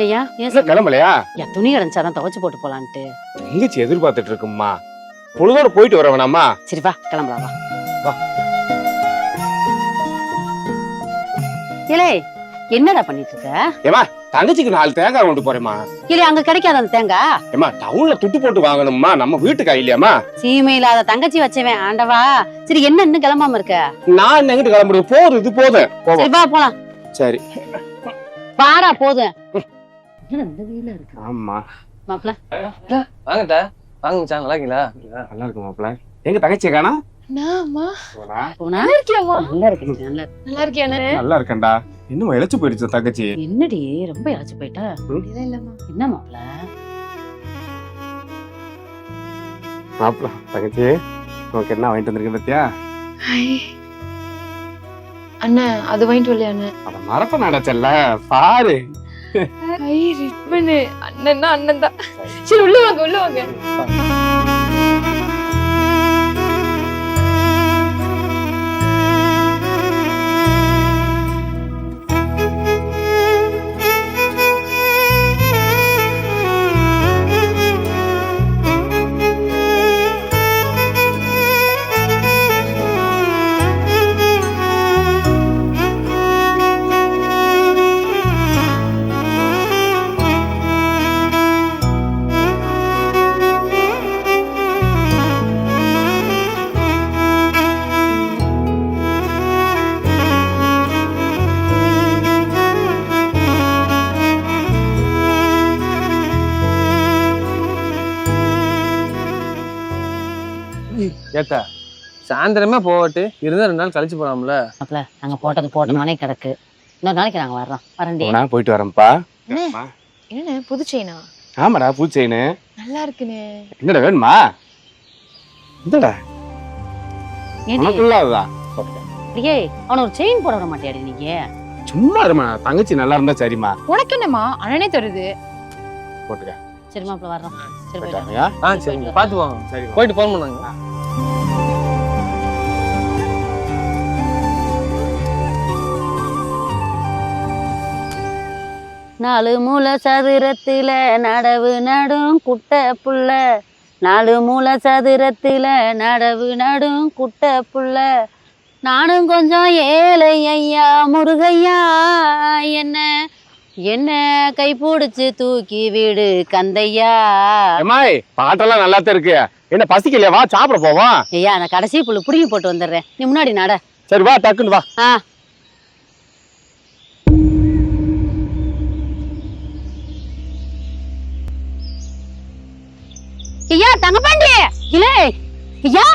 ஐயா கிளம்பலையா? துணி கிடஞ்சாதான் துவைச்சு போட்டு போலான்ட்டு தங்கச்சி எதிர்பார்த்துட்டு இருக்கும்மா. பொழுதோட போயிட்டு வர வேணாமா? சரி வா கிளம்பலாம் வா. இலே என்னடா பண்ணிட்டு இருக்க? ஏமா தங்கச்சிக்கு 4 தேங்காய் கொண்டு போறேம்மா. இல்ல அங்க கிடைக்காத அந்த தேங்காய். ஏமா டவுன்ல துட்டு போட்டு வாங்கணும்மா, நம்ம வீட்டுக்கா இல்லையாமா? சீமை இல்லாத தங்கச்சி வச்சவன் ஆண்டவா. சரி என்ன இன்னும் கிளம்பாம இருக்க? நான் எங்கிட்டு கிளம்புறது? போதும், இது போதும். சரி வா போலாம். சரி பாரா போதும். இந்த வீல இருக்கு. ஆமா மாப்ள வாங்கடா. வாங்க மச்சான், நல்லா இருக்கீங்களா? நல்லா இருக்கு மாப்ள. எங்க தங்கச்சி காணா? நாமா போனா இருக்கியாமா? நல்லா இருக்கு. நல்லா இருக்கியா? நல்லா இருக்கேன்டா. இன்னும் இழைச்சு போயிடுச்சு தங்கச்சி. என்னடி ரொம்ப இழைச்சு போயிட்டா? இல்லம்மா. என்ன மாப்ள? மாப்ள தங்கச்சி உனக்கு என்ன வாங்கிட்டு வந்திருக்கேன் பத்தியா? அண்ணா அது வாங்கிட்டு வரலையா அண்ணா? அத மறப்ப நடச்சல்ல பாரு. அண்ணன் அண்ணன் தான். சரி உள்ள வாங்க, உள்ள வாங்க. ஏத்தா சாயந்தரமே போட்டு இருந்தா 2 நாள் கழிச்சு போலாம்ல. மாப்ள நாங்க போட்ட மனை கிடக்கு. இன்னொரு நாளைக்கு நாங்க வர்றோம். வரண்டி. நான் போயிட்டு வரேன்ப்பா. என்ன புது செயினா? ஆமாடா புது செயின். நல்லா இருக்குனே. என்னடா வேணுமா? இந்தடா உனக்குள்ள அதுதான். அப்படியே அவன ஒரு செயின் போட விட மாட்டியாடி நீங்க? சும்மா இருமா, தங்கச்சி நல்லா இருந்தா சரிம்மா. உனக்கு என்னம்மா அண்ணனே தருது. போட்டுக்க. சரி மாப்ள வர்றோம். சரி போயிட்டு போயிட்டாங்க. சரிங்க, பாத்து வாங்க. சரி போயிட்டு போன் பண்ணாங்க. நாலு மூலை சதுரத்தில நடவு நடும் குட்டை புள்ள. 4 மூலை சதுரத்தில நடவு நடும் குட்டை புள்ள. நானும் கொஞ்சம் ஏழை ஐயா முருகையா. என்ன என்ன கை பிடிச்சு தூக்கி விடு கந்தையா. ஏமாய் பாட்டெல்லாம் நல்லா தான் இருக்கு. என்ன பசிக்கலையா? வா சாப்பிட போவோம். ஐயா நான் கடைசி புல்லு புடுங்கி போட்டு வந்துடுறேன். நீ முன்னாடி நட. சரி வா டக்குன்னு வா. ஐயா தங்கப்பாண்டி. இலே ஐயா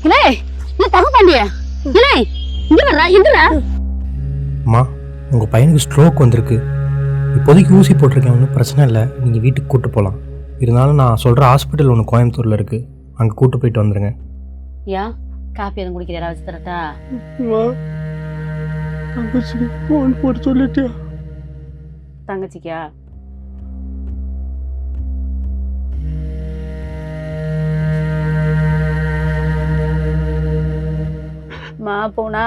இலே இல்ல தங்கப்பாண்டி. இலே இங்க வர்றா எங்கடா? அம்மா உங்கள் பையனுக்கு ஸ்ட்ரோக் வந்திருக்கு. இப்போதைக்கு ஊசி போட்டிருக்கேன், ஒன்றும் பிரச்சனை இல்லை. நீங்கள் வீட்டுக்கு கூப்பிட்டு போகலாம். இருந்தாலும் நான் சொல்கிற ஹாஸ்பிட்டல் ஒன்று கோயம்புத்தூரில் இருக்குது, அங்கே கூப்பிட்டு போயிட்டு வந்துடுங்க. ஐயா காப்பி எதுவும் குடிக்கிறா? வச்சு தரட்டா? தங்கச்சிக்கு ஃபோன் போட்டு சொல்லிட்டியா? தங்கச்சிக்கா? மா போனா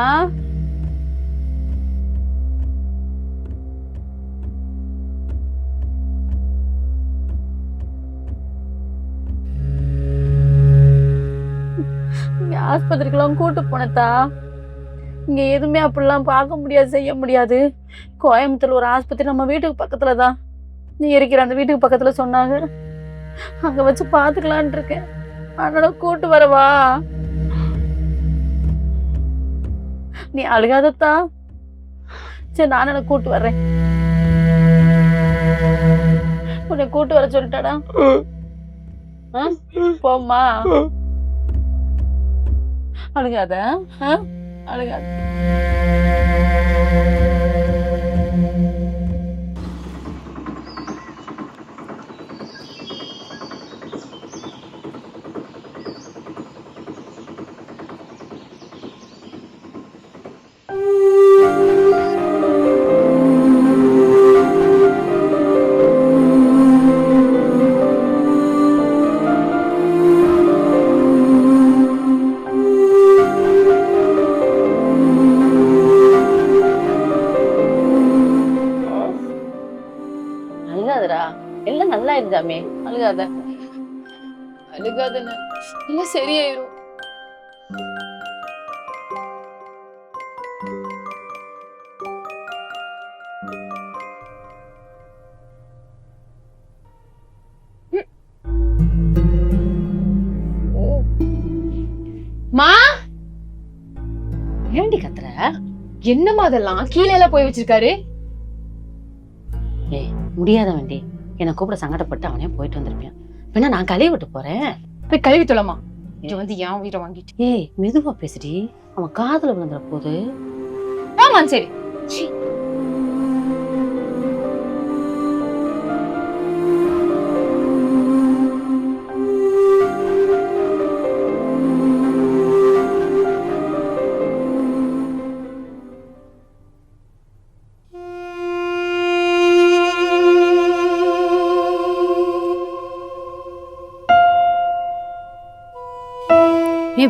ஆஸ்பத்திரிக்கெல்லாம் கூட்டு போனதா? இங்க எதுவுமே அப்படிலாம் பார்க்க முடியாது, செய்ய முடியாது. கோயம்புத்தூர்ல ஒரு ஆஸ்பத்திரி நம்ம வீட்டுக்கு பக்கத்துல தான். நீ இருக்கிற அந்த வீட்டுக்கு பக்கத்துல சொன்னாங்க, அங்க வச்சு பாத்துக்கலான் இருக்கேன். அதனால கூட்டு வரவா? நீ அழுகாதத்தா, சரி நானும் உன்னை கூட்டு வர்றேன். உன்னை கூட்டு வர சொல்லிட்டாடா. போம்மா, அழுகாத, அழுகாத. அழுகாதடா, எல்லாம் நல்லா இருந்தாமே, அழுகாத. அழுகாதண்ணே, எல்லாம் சரியாயிரும். மா, ஏண்டி கத்துற? என்னம்மா அதெல்லாம் கீழே எல்லாம் போய் வச்சிருக்காரு? ஏய், முடியாத வண்டி. என்னை கூப்பிட சங்கடப்பட்டு அவனே போயிட்டு வந்திருப்பேன். பின்ன நான் கழுவி விட்டு போறேன். போய் கழுவி தொலைமா. இங்க வந்து ஏன் உயிரை வாங்கிட்டு. ஏய், மெதுவா பேசுடி, அவன் காதுல விழுந்துற போது. ஆமா சரி.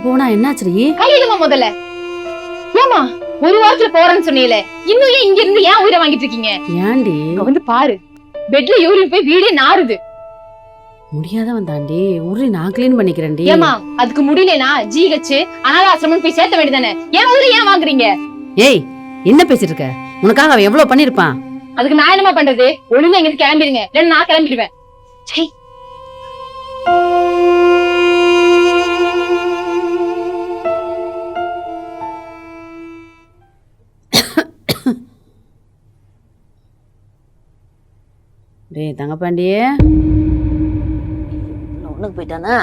போனா என்னாச்சுடி? கையிடுமா முதல்ல. ஏமா ஒரு வாரத்துல போறேன்னு சொன்னீங்களே, இன்னும் ஏன் இங்க இருந்து ஏன் உயிரை வாங்கிட்டு இருக்கீங்க? ஏண்டி? வந்து பாரு, பெட்ல யூரின் போய் வீடே நாறுது. முடியாதவன் தாண்டி, உரு நான் கிளீன் பண்ணிக்கிறேன்டி. ஏமா அதுக்கு முடியலனா ஜிஹெச் அனாதாசிரமம் போய் சேர்த்த வேண்டியதானே, ஏன் உயிரை ஏன் வாங்குறீங்க? ஏய், என்ன பேசிட்டு இருக்க? உனக்காக அவன் எவ்வளவு பண்ணிருப்பான். அதுக்கு நான் என்னமா பண்றது? ஒழுங்கா இங்க கிளம்பிடுங்க, இல்லைன்னா நான் கிளம்பிடுவேன். சரி. டேய் தங்கப்பாண்டி, ஒண்ணுக்கு போயிட்டானா?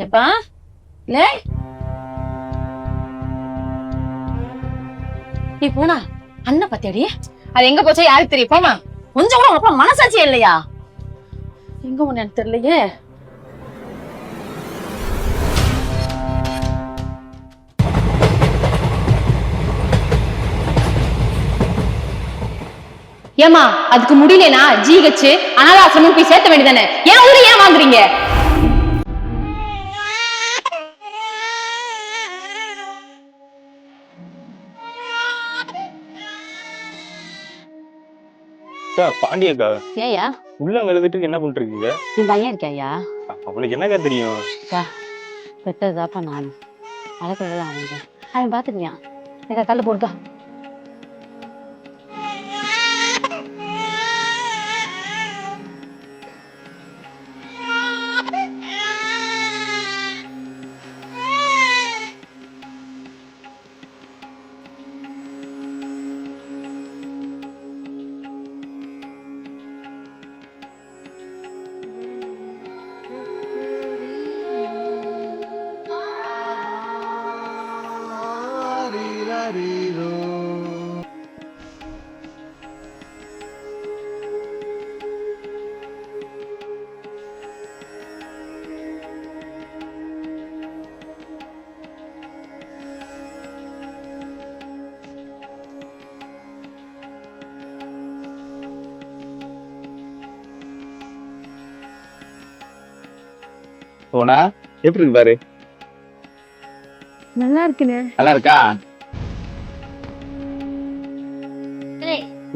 எப்பா லே, நீ போனா அண்ணன் பத்தியாடி? அது எங்க போச்சா யாருக்கு தெரியும்? போமா. கொஞ்சம் கூட உனக்கு மனசாட்சியே இல்லையா? எங்க ஒண்ணு எனக்கு தெரியலையே. ஏமா அதுக்கு முடியலனா ஜிஹெச் அனாதாசிரமம் போய் சேர்த்த வேண்டியதானே, ஏன் உயிரை ஏன் வாங்குறீங்க? பாண்டியக்கா, ஏயா உள்ள எழுதிட்டு என்ன பண்ணிட்டு இருக்கீங்க? நீ பையன் இருக்கியா? அவனுக்கு என்னக்கா தெரியும்? பெற்றதாப்பா நான் வளர்க்கறதுல அவன் பாத்துக்குவியான். எனக்கு கல்லு போடுக்கா. போனா எப்படி இருக்கு பாரு. நல்லா இருக்குனே. நல்லா இருக்கா?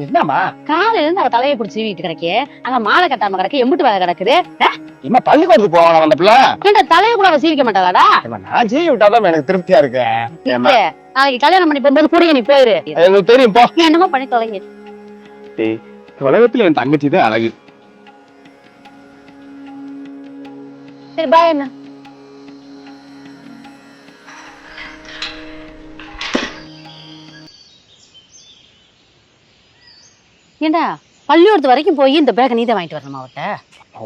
என்னமா காலையில இருந்து அவ தலையை பிடிச்சி வீட்டு கிடக்கே, அங்க மாலை கட்டாம கிடக்கு, எம்பிட்டு வேலை கிடக்குது. இம்மா பள்ளிக்கூடத்துக்கு போவானா வந்த பிள்ளை? ஏன்டா தலையை கூட அவ சீவிக்க மாட்டாளாடா? நான் ஜெய் விட்டாதான் எனக்கு திருப்தியா இருக்கேன். நாளைக்கு கல்யாணம் பண்ணி போகும்போது கூட நீ போயிரு. எனக்கு தெரியும் போ. என்னமோ பண்ணி தொலைங்க. உலகத்துல என் தங்கச்சி தான் அழகு. சரி பாய். என்ன ஏண்டா பள்ளிக்கூடத்து வரைக்கும் போய் இந்த பேக்கை நீதான் வாங்கிட்டு வரணுமா அவட்ட?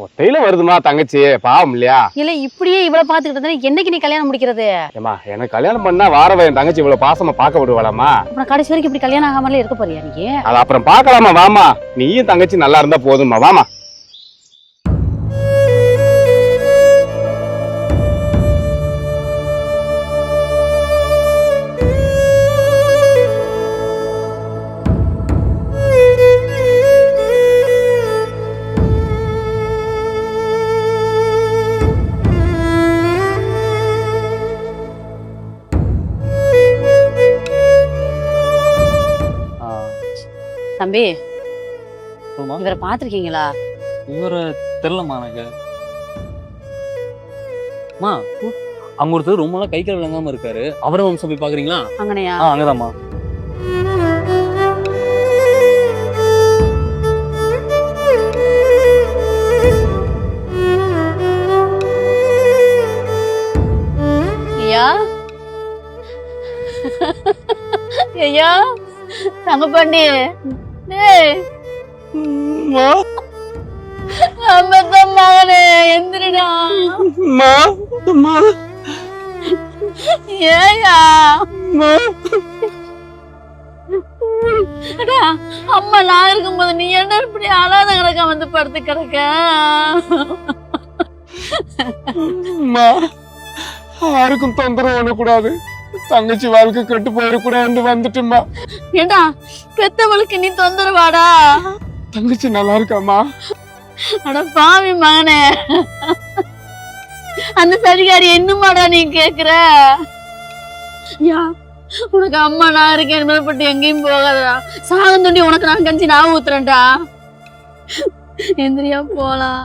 ஒத்தையில வருதுமா தங்கச்சி, பாவம் இல்லையா? இல்ல இப்படியே இவ்வளவு பாத்துக்கிட்டு இருந்தா என்னைக்கு நீ கல்யாணம் முடிக்கிறது? ஏமா எனக்கு கல்யாணம் பண்ணா வாரவன் என் தங்கச்சி இவ்வளவு பாசமா பார்க்க விடுவாளாமா? அப்புறம் கடைசி வரைக்கும் இப்படி கல்யாணம் ஆகாமலே இருக்க போறியா நீ? அது அப்புறம் பார்க்கலாமா, வாமா. நீயும் தங்கச்சி நல்லா இருந்தா போதுமா, வாமா. தம்பி சொல்லுமா. இவரை பாத்திருக்கீங்களா? இவரை தெரியலம்மா எனக்கு. அம்மா அங்க ஒருத்தர் ரொம்ப நாளா கை கால் விளங்காம இருக்காரு, அவரை வம்சம் போய் பாக்குறீங்களா? அங்கனையா? அங்கதாம்மா. ஐயா ஐயா தங்கப்பாண்டி, டேய் அம்பத்தம் மகனே எந்திரிடா. ஏயா அடா, அம்மா நான் இருக்கும்போது நீ என்ன இப்படி அழாத கிடக்க வந்து படுத்து கிடக்க? யாருக்கும் தொந்தரவு பண்ணக்கூடாது, தங்கச்சி வாழ்க்கை கெட்டு போயிடக்கூடாது வந்துட்டுமா. ஏண்டா பெத்தவளுக்கு நீ தொந்தரவாடா? தங்கச்சி நல்லா இருக்காமா? அட பாவி மகனே, அந்த சரிகாரி என்னமாடா நீ கேக்குற? யா உனக்கு அம்மா நான் இருக்கேன் மேற்பட்டு எங்கேயும் போகாதடா. சாகம் தோண்டி உனக்கு நான் கஞ்சி நான் ஊத்துறேன்டா. எந்திரியா போலாம்.